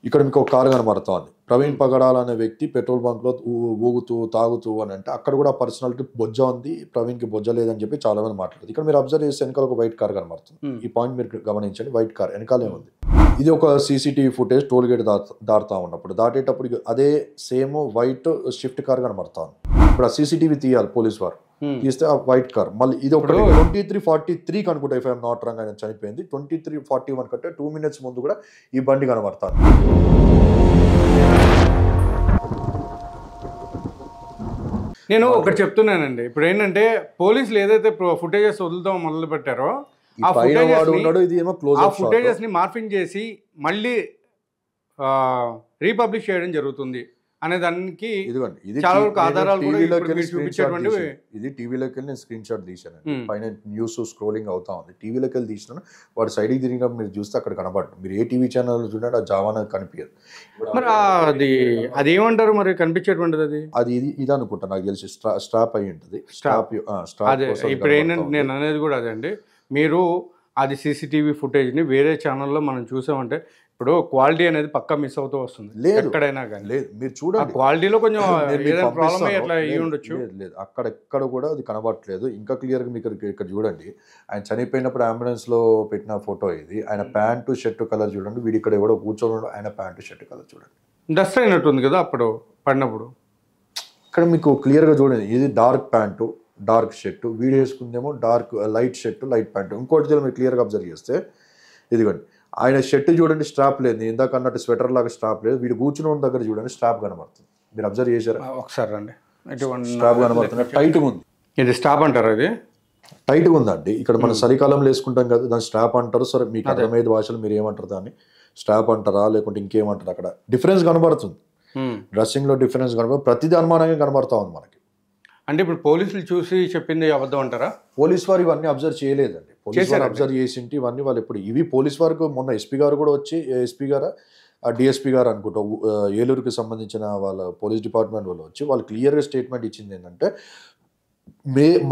ఇక్కడ మీకు ఒక కారు కనబడుతోంది. ప్రవీణ్ పగడాల అనే వ్యక్తి పెట్రోల్ బంక్‌లో ఊగుతూ, తాగుతూ అనంటే అక్కడ కూడా పర్సనాలిటీ బొజ్జ ఉంది. ప్రవీణ్‌కి బొజ్జ లేదని చెప్పి చాలా మంది మాట్లాడారు. ఇక్కడ మీరు అబ్జర్వ్ చేస్తే వెనకాల ఒక వైట్ కార్ కనబడుతుంది. ఈ పాయింట్ మీరు గమనించండి. వైట్ కార్ వెనకాలే ఉంది. ఇది ఒక సీసీటీవీ ఫుటేజ్ టోల్ గేట్ దాటుతా ఉన్నప్పుడు. దాటేటప్పుడు అదే సేమ్ వైట్ స్విఫ్ట్ కార్ కనబడుతోంది. ఇప్పుడు ఆ సీసీటీవీ తీయాలి పోలీస్ వారు. తీస్తే ఆ వైట్ కార్ మళ్ళీ ఇది ఒకటి 23:43 అనుకుంటా ఇఫ్ ఐఎమ్ నాట్ రాంగ్ ఆయన చనిపోయింది. 23:41 కంటే 2 minutes ముందు కూడా ఈ బండి కనబడుతుంది. నేను ఒకటి చెప్తున్నానండి. ఇప్పుడు ఏంటంటే పోలీసులు ఏదైతే ఫుటేజెస్ వదులుతాం మొదలు పెట్టారో ఆ ఫుటేజెస్ ని మార్ఫింగ్ చేసి మళ్ళీ రీపబ్లిష్ చేయడం జరుగుతుంది అనే దానికి చాలా వరకు ఆధారాలు చూపించేటువంటి ఇది టీవీలోకి వెళ్ళి నేను స్క్రీన్ షాట్ తీసాను. పైన న్యూస్ స్క్రోలింగ్ అవుతా ఉంది. టీవీలోకి వెళ్ళి తీసినాను. వాడు సైడ్కి తిరిగినప్పుడు మీరు చూస్తే అక్కడ కనబడదు. మీరు ఏ టీవీ ఛానల్ చూడండి ఆ జావాన కనిపించదు. మరి అది ఏమంటారు మరి కనిపించేటువంటిది అది ఇది అనుకుంటా నాకు తెలిసి స్ట్రాప్ అయి ఉంటుంది. ఇప్పుడు ఏంటంటే నేను అనేది కూడా అదే అండి. మీరు అది సీసీటీవీ ఫుటేజ్ని వేరే ఛానల్లో మనం చూసామంటే ఇప్పుడు క్వాలిటీ అనేది పక్కా మిస్ అవుతూ వస్తుంది. లేదు ఎక్కడైనా కానీ లేదు మీరు చూడండి క్వాలిటీలో కొంచెం ప్రాబ్లమ్ అట్లా అయ్యి ఉండొచ్చు. లేదు అక్కడ కూడా అది కనబడట్లేదు. ఇంకా క్లియర్గా మీకు ఇక్కడ చూడండి. ఆయన చనిపోయినప్పుడు అంబులెన్స్లో పెట్టిన ఫోటో ఇది. ఆయన ప్యాంటు షర్టు కలర్ చూడండి. వీడి ఇక్కడ కూడా కూర్చోవడం ఆయన ప్యాంటు షర్టు కలర్ చూడండి. డస్ట్ అయినట్టుంది కదా అప్పుడు పడినప్పుడు. ఇక్కడ మీకు క్లియర్గా చూడండి. ఇది dark pant dark shirt, video వేసుకుందేమో dark light shirt light pant. ఇంకోటి మీరు క్లియర్గా అబ్జర్వ్ చేస్తే ఇదిగోండి ఆయన షర్టు చూడండి స్ట్రాప్ లేదు. ఇందాక అన్నట్టు స్వెటర్ లాగా స్ట్రాప్ లేదు. వీడు కూర్చున్న దగ్గర చూడండి స్ట్రాప్ కనబడుతుంది. మీరు అబ్జర్వ్ చేశారా? ఒకసారి రండి. స్ట్రాప్ కనబడుతుంది. టైట్గా ఉంది. ఇది స్ట్రాప్ అంటారు. అది టైట్గా ఉందండి. ఇక్కడ మనం చలికాలంలో వేసుకుంటాం కదా దాన్ని స్ట్రాప్ అంటారు. సరే మీకు అర్థమయ్యే భాషలు మీరు ఏమంటారు దాన్ని స్ట్రాప్ అంటారా లేకుంటే ఇంకేమంటారు? అక్కడ డిఫరెన్స్ కనబడుతుంది. డ్రెస్సింగ్లో డిఫరెన్స్ కనబడుతుంది. ప్రతిదీ అనుమానంగా కనబడతా ఉంది మనకి. అంటే ఇప్పుడు పోలీసులు చూసి చెప్పింది అబద్ధం అంటారా? పోలీస్ వారు ఇవన్నీ అబ్జర్వ్ చేయలేదండి. పోలీస్ వారు అబ్జర్వ్ చేసింటి ఇవన్నీ వాళ్ళు ఎప్పుడు ఇవి పోలీస్ వారికి మొన్న ఎస్పీ గారు కూడా వచ్చి ఎస్పీ గారు డిఎస్పీ గారు అనుకుంటా ఏలూరుకి సంబంధించిన వాళ్ళ పోలీస్ డిపార్ట్మెంట్ వాళ్ళు వచ్చి వాళ్ళు క్లియర్గా స్టేట్మెంట్ ఇచ్చింది ఏంటంటే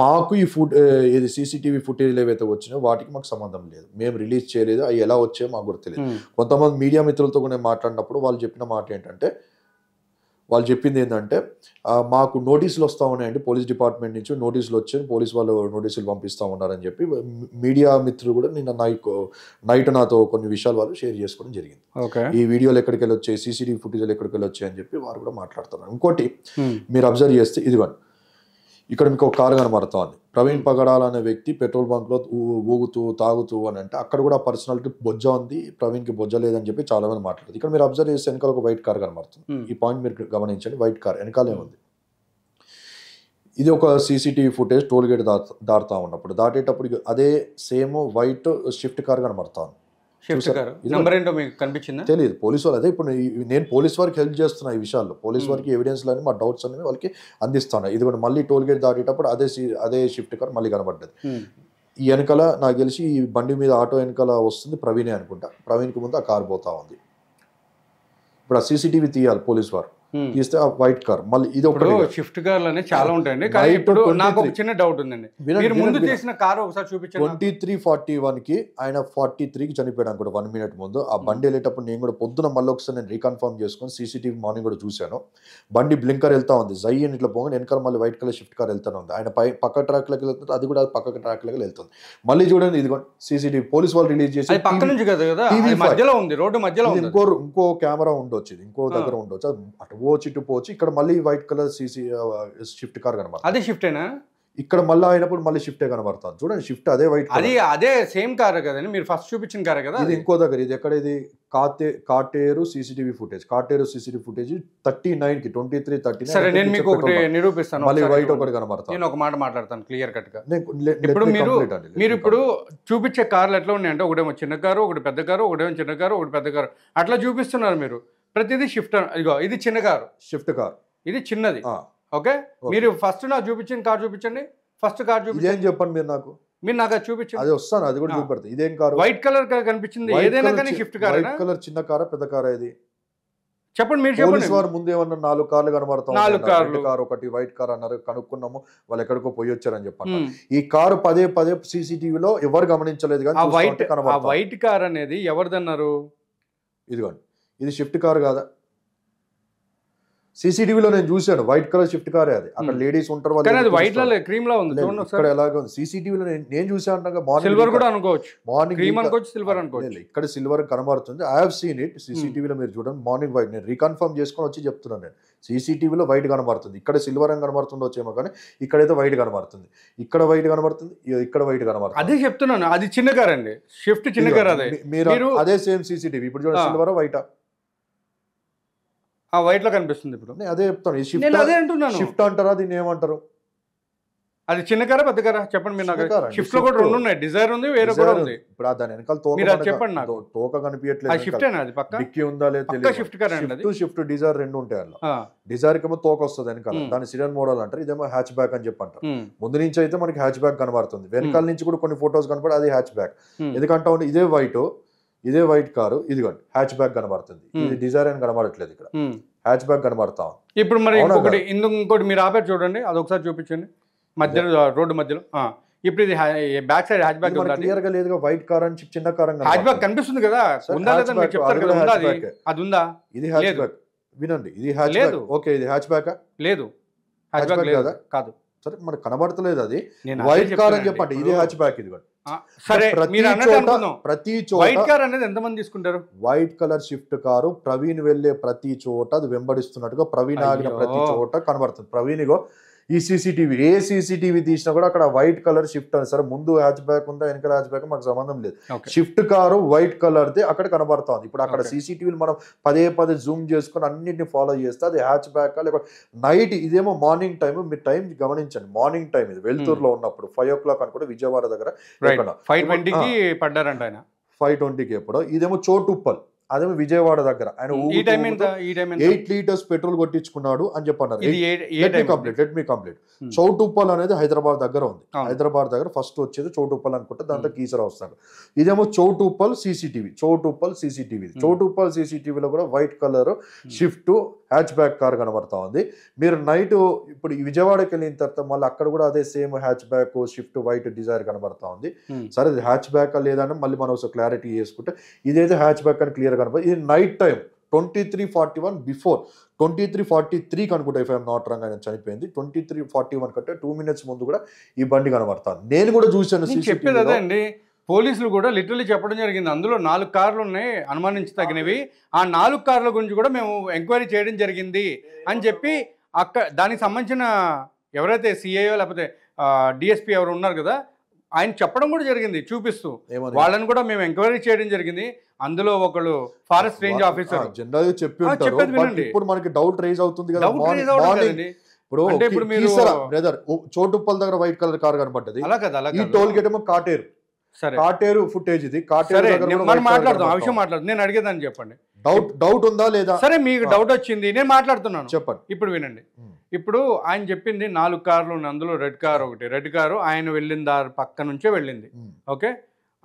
మాకు ఈ ఏది సీసీటీవీ ఫుటేజ్లు ఏవైతే వచ్చినాయో వాటికి మాకు సంబంధం లేదు. మేము రిలీజ్ చేయలేదు. అవి ఎలా వచ్చాయో మాకు కూడా తెలియదు. కొంతమంది మీడియా మిత్రులతో కూడా మాట్లాడినప్పుడు వాళ్ళు చెప్పిన మాట ఏంటంటే వాళ్ళు చెప్పింది ఏంటంటే మాకు నోటీసులు వస్తూ ఉన్నాయండి పోలీస్ డిపార్ట్మెంట్ నుంచి నోటీసులు వచ్చాయి. పోలీస్ వాళ్ళు నోటీసులు పంపిస్తూ ఉన్నారని చెప్పి మీడియా మిత్రులు కూడా నిన్న నైట్ నాతో కొన్ని విషయాలు వాళ్ళు షేర్ చేసుకోవడం జరిగింది. ఈ వీడియోలు ఎక్కడికి వెళ్ళి వచ్చాయి, సీసీటీవీ ఫుటేజ్లు ఎక్కడికి వెళ్ళి వచ్చాయి అని చెప్పి వారు కూడా మాట్లాడుతున్నారు. ఇంకోటి మీరు అబ్జర్వ్ చేస్తే ఇదిగోండి ఇక్కడ మీకు ఒక కారు కనబడుతోంది. ప్రవీణ్ పగడాల అనే వ్యక్తి పెట్రోల్ బంక్‌లో ఊగుతూ తాగుతూ అనంటే అక్కడ కూడా పర్సనాలిటీ బొజ్జ ఉంది. ప్రవీణ్‌కి బొజ్జ లేదని చెప్పి చాలా మంది మాట్లాడారు. ఇక్కడ మీరు అబ్జర్వ్ చేస్తే వెనకాల ఒక వైట్ కార్ కనబడుతుంది. ఈ పాయింట్ మీరు గమనించండి. వైట్ కార్ వెనకాలే ఉంది. ఇది ఒక సీసీటీవీ ఫుటేజ్ టోల్ గేట్ దాటుతా ఉన్నప్పుడు. దాటేటప్పుడు అదే సేమ్ వైట్ స్విఫ్ట్ కార్ కనబడుతోంది. తెలియదు పోలీసు వాళ్ళు. అదే ఇప్పుడు నేను పోలీస్ వారికి హెల్ప్ చేస్తున్నా ఈ విషయాల్లో. పోలీస్ వారికి ఎవిడెన్స్ అని మా డౌట్స్ అనేవి వాళ్ళకి అందిస్తాను. ఇది కూడా మళ్ళీ టోల్ గేట్ దాటేటప్పుడు అదే షిఫ్ట్ కార్ మళ్ళీ కనబడ్డది. ఈ వెనకాల నాకు తెలిసి ఈ బండి మీద ఆటో వెనకాల వస్తుంది ప్రవీణే అనుకుంటా. ప్రవీణ్కి ముందు ఆ కార్ పోతా ఉంది. ఇప్పుడు ఆ సీసీటీవీ తీయాలి పోలీస్ వారు. తీస్తే ఆ వైట్ కార్ మళ్ళీ ఇది ఒక షిఫ్ట్ కార్లు అనేవి చాలా ఉంటాయండి. కానీ ఇప్పుడు నాకు ఒక చిన్న డౌట్ ఉందండి. మీరు ముందు చేసిన కార్ ఒకసారి చూపించండి. 23:41 ఆయన 43కి చనిపోయాడు అనుకుంటా 1 minute ముందు. ఆ బండి వెళ్ళేటప్పుడు నేను కూడా పొద్దున మళ్ళీ ఒకసారి నేను రీకన్ఫర్మ్ చేసుకొని సీసీటీవీ మార్నింగ్ కూడా చూశాను. బండి బ్లింకర్ వెళ్తా ఉంది. జై అని ఇట్లా పోగా వెనకాల మళ్ళీ వైట్ కలర్ షిఫ్ట్ కార్ వెళ్తానే ఉంది. ఆయన పక్క ట్రాక్లోకి వెళ్తుంది. అది కూడా పక్క ట్రాక్లోకి వెళ్తుంది. మళ్ళీ చూడండి ఇది సీసీటీవీ పోలీస్ వాళ్ళు రిలీజ్ చేసి పక్క నుంచి కదా మధ్యలో ఉంది, రోడ్డు మధ్యలో ఇంకో కెమెరా ఉండొచ్చు, ఇంకో దగ్గర ఉండొచ్చు. అటు పోవచ్చు పోవచ్చు. ఇక్కడ మళ్ళీ వైట్ కలర్ షిఫ్ట్ కార్ కనబడుతుంది. అదే షిఫ్టేనా? ఇక్కడ మళ్ళీ అయినప్పుడు మళ్ళీ షిఫ్టే కనబడుతుంది. చూడండి షిఫ్ట్ అదే వైట్ అదే సేమ్ కార్ కదండి మీరు ఫస్ట్ చూపించిన కార్ కదా. ఇది ఇంకో దగ్గర. ఇది ఎక్కడ? ఇది Kateru CCTV footage. Kateru CCTV footage 39కి 23:39. సరే నేను మీకు ఒకటి నిరూపిస్తాను. మళ్ళీ వైట్ ఒకటి కనబడుతుంది. నేను ఒక మాట మాట్లాడతాను క్లియర్ కట్ గా. ఇప్పుడు మీరు ఇప్పుడు చూపించే కార్లు ఎట్లా ఉన్నాయంటే ఒకటేమో చిన్న కారు, ఒకటి పెద్ద కారు, ఒకటేమో చిన్న కారు, ఒకటి పెద్ద కారు అట్లా చూపిస్తున్నారు మీరు. ప్రతిదీ షిఫ్ట్. ఇగో ఇది చిన్న కారు, షిఫ్ట్ కార్. ఇది చిన్నది. ఓకే, మీరు ఫస్ట్ నాకు చూపించిన కార్ చూపించండి. ఫస్ట్ కార్ చూపించండి. చెప్పండి మీరు నాకు అది చూపించండి. అది వస్తాను, అది కూడా చూపెడతా. ఇదేం కారు? వైట్ కలర్ కనిపించింది. ఏదైనా కానీ షిఫ్ట్ కార్. వైట్ కలర్ చిన్న కారా పెద్ద కారా? ఇది చెప్పండి మీరు. చెప్పండి. వారు ముందు ఏమన్నా 4 కార్లు కనబడతాం. 4 కార్లు, కారు ఒకటి వైట్ కార్ అన్నారు. కనుక్కున్నాము వాళ్ళు ఎక్కడికో పోయి వచ్చారని చెప్పాను. ఈ కారు పదే సీసీటీవీలో ఎవరు గమనించలేదు. కానీ ఆ వైట్ కార్ అనేది ఎవరిదన్నారు? ఇదిగోండి ఇది షిఫ్ట్ కార్ కాదా? సీసీటీవీలో నేను చూశాను, వైట్ కలర్ షిఫ్ట్ కారే అది. అక్కడ లేడీస్ ఉంటారు, వైట్ లో క్రీమ్ లో ఉంది ఇక్కడ ఎలాగ ఉంది సీసీటీవీలో నేను చూసాను. సిల్వర్ కూడా అనుకోవచ్చు, మార్నింగ్ క్రీమ్ అనుకోవచ్చు, సిల్వర్ అనుకోవచ్చు. ఇక్కడ సిల్వర్ కనబడుతుంది. ఐ హావ్ సీన్ ఇట్ సీసీటీవీలో. మీరు చూడండి మార్నింగ్ వైట్. నేను రీకన్ఫర్మ్ చేసుకొని వచ్చి చెప్తున్నాను. నేను సీసీటీవీలో వైట్ కనబడుతుంది, ఇక్కడ సిల్వర్ అని కనబడుతుందో వచ్చేమో, కానీ ఇక్కడైతే వైట్ కనబడుతుంది. ఇక్కడ వైట్ కనబడుతుంది, ఇక్కడ వైట్ కనబడుతుంది. అదే చెప్తున్నాను, అది చిన్న కార్ అండి, షిఫ్ట్ చిన్న కార్. అదే మీరు అదే సేమ్ సీసీటీవీ ఇప్పుడు చూడండి, సిల్వర్ వైటా? వైట్ లో కనిపిస్తుంది. ఇప్పుడు అదే చెప్తాను, షిఫ్ట్ అంటారా దీన్ని ఏమంటారు? అది చిన్న కారా పెద్ద కారా చెప్పండి మీరు నాకు. షిఫ్ట్ లో కూడా రెండు ఉన్నాయి, డిజైర్ ఉంది, వేరే కూడా ఉంది. ఇప్పుడు దాని వెనకాల తోక చెప్పండి నాకు. తోక కనిపించట్లేదు. షిఫ్ట్ అది పక్క డిక్కీ ఉందా లేదా తెలియదు. షిఫ్ట్ కార్ అండి. షిఫ్ట్ డిజైర్ రెండు ఉంటాయి అలా. డిజైర్ కేమో తోక వస్తుంది వెనకాల, దాని సిడన్ మోడల్ అంటారు. ఇదేమో హ్యాచ్ బ్యాక్ అని చెప్పి అంటారు. ముందు నుంచి అయితే మనకి హ్యాచ్ బ్యాక్ కనబడుతుంది, వెనకాల నుంచి కూడా కొన్ని ఫొటోస్ కనపడి అది హ్యాచ్ బ్యాక్. ఎందుకంటే ఇదే వైట్ కారు, ఇదిగోండి హ్యాచ్ బ్యాక్ కనబడుతుంది. ఇది డిజైర్ అని కనబడట్లేదు, ఇక్కడ హ్యాచ్ బ్యాక్ కనబడతా. ఇప్పుడు మరి ఇంకోటి మీరు ఆపేరు చూడండి, అదొకసారి చూపించండి, మధ్యలో రోడ్డు మధ్యలో. ఇప్పుడు ఇది back side hatch back clear గా లేదు, వైట్ కార్ అని చిన్న కార్ హ్యాచ్ బ్యాక్ కనిపిస్తుంది కదా, ఉందా లేదా మీరు చెప్తారు కదా, ఉందా అది ఉందా? ఇది హ్యాచ్ బ్యాక్, వినండి, ఇది హ్యాచ్ బ్యాక్. ఓకే, ఇది హ్యాచ్ బ్యాక్ లేదు, హ్యాచ్ బ్యాక్ లేదా? కాదు, సరే మనకు కనబడతలేదు, అది వైట్ కార్ అని చెప్పండి. ఇది హ్యాచ్ బ్యాక్, ఇది సరే. ప్రతి చోట వైట్ కార్ అనేది ఎంతమంది తీసుకుంటారు? White colour shift car Praveen వెళ్లే ప్రతి చోట అది వెంబడిస్తున్నట్టుగా, ప్రవీణ్ ఆగిన ప్రతి చోట కనబడుతుంది. ప్రవీణ్ గో ఈ సీసీటీవీ, ఏ సీసీటీవీ తీసినా కూడా అక్కడ వైట్ కలర్ షిఫ్ట్ అని. సరే ముందు హ్యాచ్ బ్యాక్ ఉందా వెనకాల హ్యాచ్ బ్యాక్ మాకు సంబంధం లేదు, షిఫ్ట్ కారు వైట్ కలర్ది అక్కడ కనబడుతుంది. ఇప్పుడు అక్కడ సీసీటీవీలు మనం పదే జూమ్ చేసుకుని అన్నింటిని ఫాలో చేస్తే అది హ్యాచ్ బ్యాక్ లేకపోతే నైట్. ఇదేమో మార్నింగ్ టైం, మీరు టైం గమనించండి, మార్నింగ్ టైం ఇది వెలుతురులో ఉన్నప్పుడు 5 o'clock అనుకుంటే విజయవాడ దగ్గర 5:20కి పడ్డారంట ఆయన, 5:20కి ఎప్పుడో. ఇదేమో చోటుప్పల్, అదేమో విజయవాడ దగ్గర. ఆయన 8 liters పెట్రోల్ కొట్టించుకున్నాడు అని చెప్పన్నారు. Let me complete. చౌటుప్పల్ అనేది హైదరాబాద్ దగ్గర ఉంది. హైదరాబాద్ దగ్గర ఫస్ట్ వచ్చేది చౌటుప్పల్ అనుకుంటే, దాంట్లో కీసరా వస్తాడు. ఇదేమో చౌటుప్పల్ సీసీటీవీ. చౌటుప్పల్ సీసీటీవీలో కూడా white colour shift hatch back car కనబడతా ఉంది. మీరు నైట్ ఇప్పుడు విజయవాడకి వెళ్ళిన తర్వాత మళ్ళీ అక్కడ కూడా అదే same hatchback Swift white Dzire కనబడతా ఉంది. సరే ఇది హ్యాచ్ బ్యాక్ లేదని మళ్ళీ మనం ఒకసారి క్లారిటీ చేసుకుంటే, ఇదైతే హ్యాచ్ బ్యాక్ అని క్లియర్ కనబడుతుంది. ఇది నైట్ టైం 23:41 బిఫోర్ 23:43 అనుకుంటా, ఇఫ్ ఐఎమ్ నాట్ రాంగ్, ఆయన చనిపోయింది 23:41 కంటే 2 minutes ముందు కూడా ఈ బండి కనబడతాను. నేను కూడా చూశాను. చెప్పేది అదే అండి, పోలీసులు కూడా లిటరల్లీ చెప్పడం జరిగింది, అందులో 4 కార్లు ఉన్నాయి అనుమానించదగినవి, ఆ 4 కార్ల గురించి కూడా మేము ఎంక్వైరీ చేయడం జరిగింది అని చెప్పి అక్కడ దానికి సంబంధించిన ఎవరైతే సిఐఓ లేకపోతే డిఎస్పీ ఎవరు ఉన్నారు కదా, ఆయన చెప్పడం కూడా జరిగింది చూపిస్తూ. వాళ్ళని కూడా మేము ఎంక్వైరీ చేయడం జరిగింది, అందులో ఒకళ్ళు ఫారెస్ట్ రేంజ్ ఆఫీసర్ జనరల్ గా చెప్పి ఉంటారు. ఇప్పుడు మనకి డౌట్ రేజ్ అవుతుంది కదా, ఇప్పుడు మీరు బ్రదర్ చోటుప్పల్ దగ్గర వైట్ కలర్ కార్ కనబడ్డది, ఈ టోల్ గేట్ ఏమో కాటేరు ఫుటేజ్, ఇది కాటేరు మాట్లాడదాం, ఆ విషయం మాట్లాడదు. నేను అడిగేదాన్ని చెప్పండి, డౌట్ ఉందా లేదా? సరే మీకు డౌట్ వచ్చింది, నేను మాట్లాడుతున్నాను, చెప్పండి. ఇప్పుడు వినండి. ఇప్పుడు ఆయన చెప్పింది 4 కార్లు ఉన్నాయి, అందులో రెడ్ కారు ఆయన వెళ్ళిన దారి పక్క నుంచే వెళ్ళింది. ఓకే,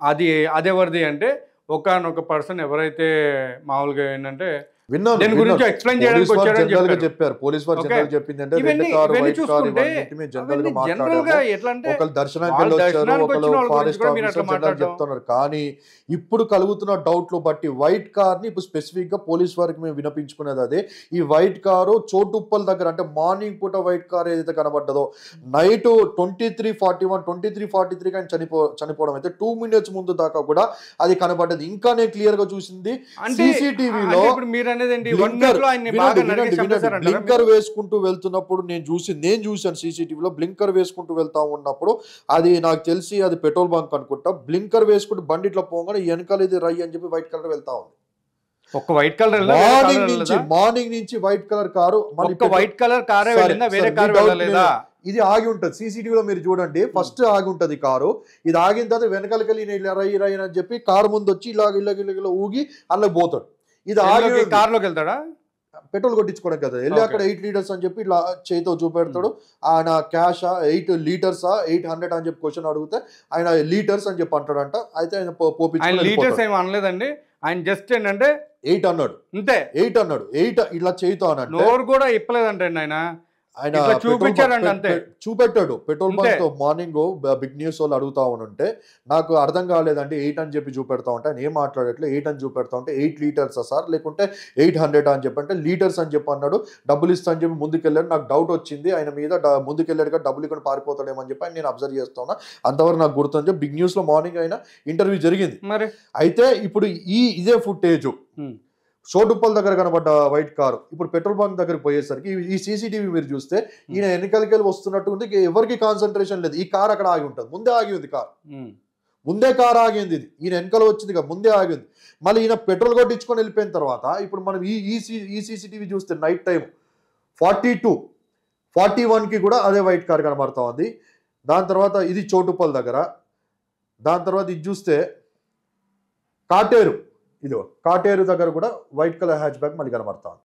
అది ఎవరిది అంటే ఒకానొక పర్సన్ ఎవరైతే మామూలుగా ఏంటంటే దీని గురించి ఎక్స్ప్లెయిన్ చేయడానికి వచ్చారని చెప్పారు. పోలీస్ వారు జనరల్ చెప్పింది ఏంటంటే జనరల్ గా ఎట్లా అంటే ఒకళ్ళు దర్శనానికి వచ్చారు, ఒకళ్ళు ఫారెస్ట్ ఆఫీసర్ చెప్తున్నారు. కానీ ఇప్పుడు కలుగుతున్న డౌట్లు బట్టి వైట్ కార్ ని ఇప్పుడు స్పెసిఫిక్ గా పోలీస్ వారికి మేము వినిపించుకునేది అదే, ఈ వైట్ కారు చోటుప్పల్ దగ్గర అంటే మార్నింగ్ పూట వైట్ కార్ ఏదైతే కనబడ్డదో నైట్ 23:41 23:43 కానీ చనిపోవడం అయితే 2 minutes ముందు దాకా కూడా అది కనబడ్డది. ఇంకా నేను క్లియర్ గా చూసింది సీసీటీవీలో. బ్లింకర్ వేసుకుంటూ వెళ్తున్నప్పుడు నేను చూసాను సీసీటీవీలో, బ్లింకర్ వేసుకుంటూ వెళ్తా ఉన్నప్పుడు అది నాకు తెలిసి అది పెట్రోల్ బంక్ అనుకుంటా, బ్లింకర్ వేసుకుంటూ బండి ఇట్లా పోగానే వెనకాల ఇది రై అని చెప్పి వైట్ కలర్ వెళ్తా ఉంది. ఒక వైట్ కలర్ మార్నింగ్ నుంచి white colour car, white colour కారే వెళ్ళిందా, వేరే కారు వెళ్ళలేదా? ఇది ఆగి ఉంటది సీసీటీవీలో, మీరు చూడండి ఫస్ట్ ఆగి ఉంటది కారు. ఇది ఆగిన తర్వాత వెనకాలకెళ్ళి రై అని చెప్పి కారు ముందు వచ్చి ఇలా ఊగి అందులో పోతాడు. ఇది ఆగి కార్లోకి వెళ్తాడా, పెట్రోల్ కొట్టించుకోవడం కదా, వెళ్ళి అక్కడ 8 liters అని చెప్పి ఇట్లా చేతితో చూపెడతాడు. ఆయన క్యాష్ 8 liters 800 అని చెప్పి క్వశ్చన్ అడిగితే ఆయన లీటర్స్ అని చెప్పి అంటాడంట. అయితే ఆయన లీటర్స్ ఏమి అనలేదండి, ఆయన జస్ట్ ఏంటంటే 8 అన్నాడు, అంతే 8 అన్నాడు. 8 ఇట్లా చేయితో అన్నాడు, నోరు కూడా ఇప్పలేదంటండి ఆయన. ఆయన ఇట్లా చూపించారండి అంతే. చూపెట్టాడు పెట్రోల్ బంక్ తో మార్నింగ్ బిగ్ న్యూస్ వాళ్ళు అడుగుతా ఉంటే నాకు అర్థం కాలేదంటే 8 అని చెప్పి చూపెడతా ఉంటే ఆయన ఏం మాట్లాడట్లే 8 అని చూపెడతా ఉంటే 8 లీటర్స్ సార్ లేకుంటే 800 అని చెప్పి అంటే లీటర్స్ అని చెప్పి అన్నాడు, డబ్బులు ఇస్తా అని చెప్పి ముందుకెళ్ళాడు. నాకు డౌట్ వచ్చింది ఆయన మీద, ముందుకెళ్ళాడు డబ్బులు ఇక్కడ పారిపోతాడేమో అని చెప్పి ఆయన నేను అబ్జర్వ్ చేస్తున్నా, అంతవరకు నాకు గుర్తుంది చెప్పి బిగ్ న్యూస్ లో మార్నింగ్ అయినా ఇంటర్వ్యూ జరిగింది. మరి అయితే ఇప్పుడు ఇదే ఫుటేజ్ చోటుప్పల్ దగ్గర కనబడ్డ వైట్ కారు ఇప్పుడు పెట్రోల్ బంక్ దగ్గరికి పోయేసరికి ఈ సీసీటీవీ మీరు చూస్తే ఈయన వెనకాలకి వస్తున్నట్టు ఉంది, ఎవరికి కాన్సన్ట్రేషన్ లేదు. ఈ కార్ అక్కడ ఆగి ఉంటుంది, ముందే ఆగి ఉంది కార్, ముందే కార్ ఆగింది, ఇది ఈయన వెనకాల వచ్చింది కదా ముందే ఆగింది. మళ్ళీ ఈయన పెట్రోల్ కొట్టించుకొని వెళ్ళిపోయిన తర్వాత ఇప్పుడు మనం ఈ సీసీటీవీ చూస్తే నైట్ టైం 42, 41కి కూడా అదే వైట్ కార్ కనబడతా ఉంది. దాని తర్వాత ఇది చోటుప్పల్ దగ్గర, దాని తర్వాత ఇది చూస్తే కాటేరు, ఇదిగో కాటేరు దగ్గర కూడా వైట్ కలర్ హ్యాచ్ బ్యాక్ మళ్ళీ కనబడతా ఉంది.